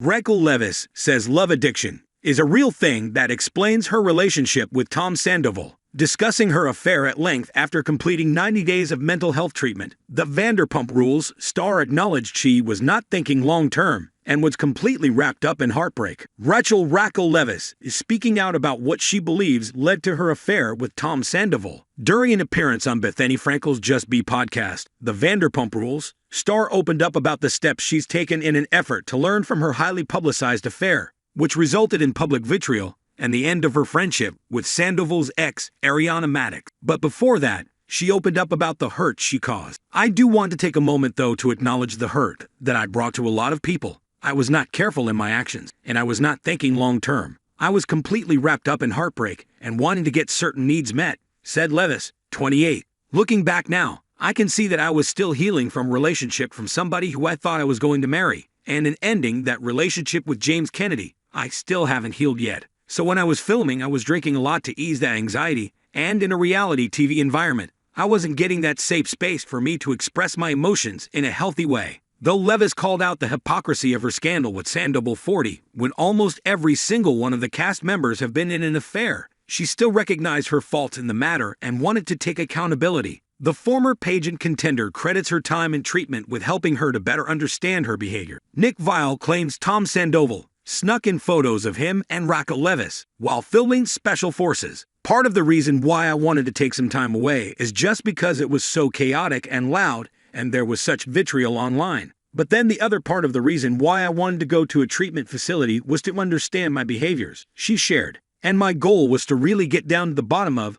Raquel Leviss says love addiction is a real thing that explains her relationship with Tom Sandoval. Discussing her affair at length after completing 90 days of mental health treatment, the Vanderpump Rules star acknowledged she was not thinking long-term and was completely wrapped up in heartbreak. Raquel Leviss is speaking out about what she believes led to her affair with Tom Sandoval. During an appearance on Bethany Frankel's Just Be podcast, the Vanderpump Rules star opened up about the steps she's taken in an effort to learn from her highly publicized affair, which resulted in public vitriol and the end of her friendship with Sandoval's ex, Ariana Madix. But before that, she opened up about the hurt she caused. "I do want to take a moment, though, to acknowledge the hurt that I brought to a lot of people. I was not careful in my actions, and I was not thinking long-term. I was completely wrapped up in heartbreak and wanting to get certain needs met," said Leviss, 28. "Looking back now, I can see that I was still healing from a relationship from somebody who I thought I was going to marry, and in ending that relationship with James Kennedy, I still haven't healed yet. So when I was filming, I was drinking a lot to ease that anxiety, and in a reality TV environment, I wasn't getting that safe space for me to express my emotions in a healthy way." Though Leviss called out the hypocrisy of her scandal with Sandoval 40, when almost every single one of the cast members have been in an affair, she still recognized her faults in the matter and wanted to take accountability. The former pageant contender credits her time in treatment with helping her to better understand her behavior. Nick Viall claims Tom Sandoval snuck in photos of him and Raquel Leviss while filming Special Forces. "Part of the reason why I wanted to take some time away is just because it was so chaotic and loud and there was such vitriol online. But then the other part of the reason why I wanted to go to a treatment facility was to understand my behaviors," she shared. "And my goal was to really get down to the bottom of,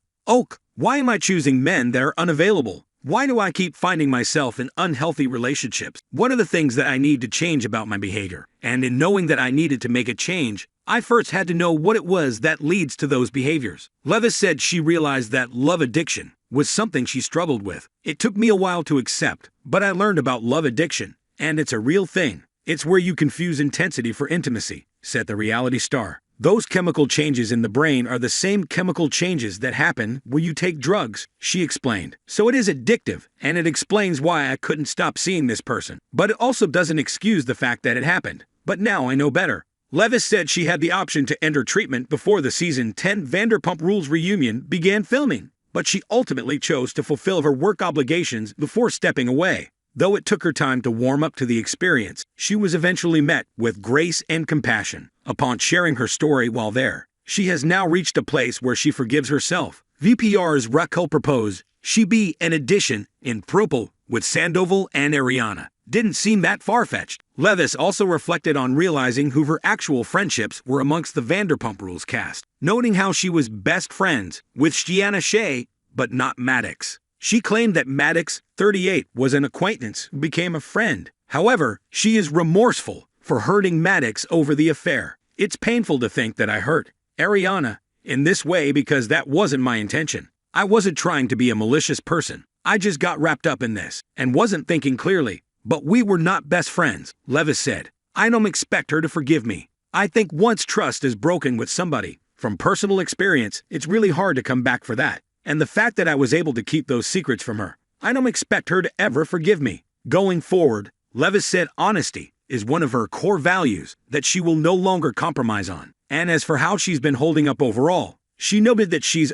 why am I choosing men that are unavailable? Why do I keep finding myself in unhealthy relationships? What are the things that I need to change about my behavior? And in knowing that I needed to make a change, I first had to know what it was that leads to those behaviors." Leviss said she realized that love addiction was something she struggled with. "It took me a while to accept, but I learned about love addiction, and it's a real thing. It's where you confuse intensity for intimacy," said the reality star. "Those chemical changes in the brain are the same chemical changes that happen when you take drugs," she explained. "So it is addictive, and it explains why I couldn't stop seeing this person. But it also doesn't excuse the fact that it happened. But now I know better." Leviss said she had the option to end her treatment before the season 10 Vanderpump Rules reunion began filming, but she ultimately chose to fulfill her work obligations before stepping away. Though it took her time to warm up to the experience, she was eventually met with grace and compassion. Upon sharing her story while there, she has now reached a place where she forgives herself. VPR's Raquel proposed she be an addition in Purple with Sandoval and Ariana. Didn't seem that far-fetched. Leviss also reflected on realizing who her actual friendships were amongst the Vanderpump Rules cast, noting how she was best friends with Shiana Shea, but not Madix. She claimed that Madix, 38, was an acquaintance who became a friend. However, she is remorseful for hurting Madix over the affair. "It's painful to think that I hurt Ariana in this way because that wasn't my intention. I wasn't trying to be a malicious person. I just got wrapped up in this and wasn't thinking clearly. But we were not best friends," Leviss said. "I don't expect her to forgive me. I think once trust is broken with somebody, from personal experience, it's really hard to come back for that. And the fact that I was able to keep those secrets from her, I don't expect her to ever forgive me." Going forward, Leviss said honesty is one of her core values that she will no longer compromise on. And as for how she's been holding up overall, she noted that she's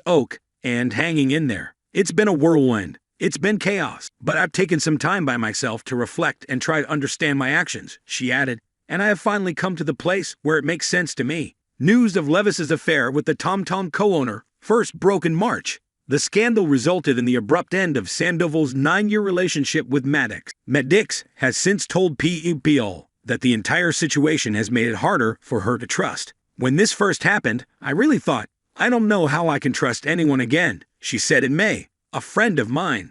and hanging in there. "It's been a whirlwind. It's been chaos, but I've taken some time by myself to reflect and try to understand my actions," she added, "and I have finally come to the place where it makes sense to me." News of Leviss's affair with the TomTom co-owner first broke in March. The scandal resulted in the abrupt end of Sandoval's 9-year relationship with Madix. Madix has since told People that the entire situation has made it harder for her to trust. "When this first happened, I really thought, I don't know how I can trust anyone again," she said in May. "A friend of mine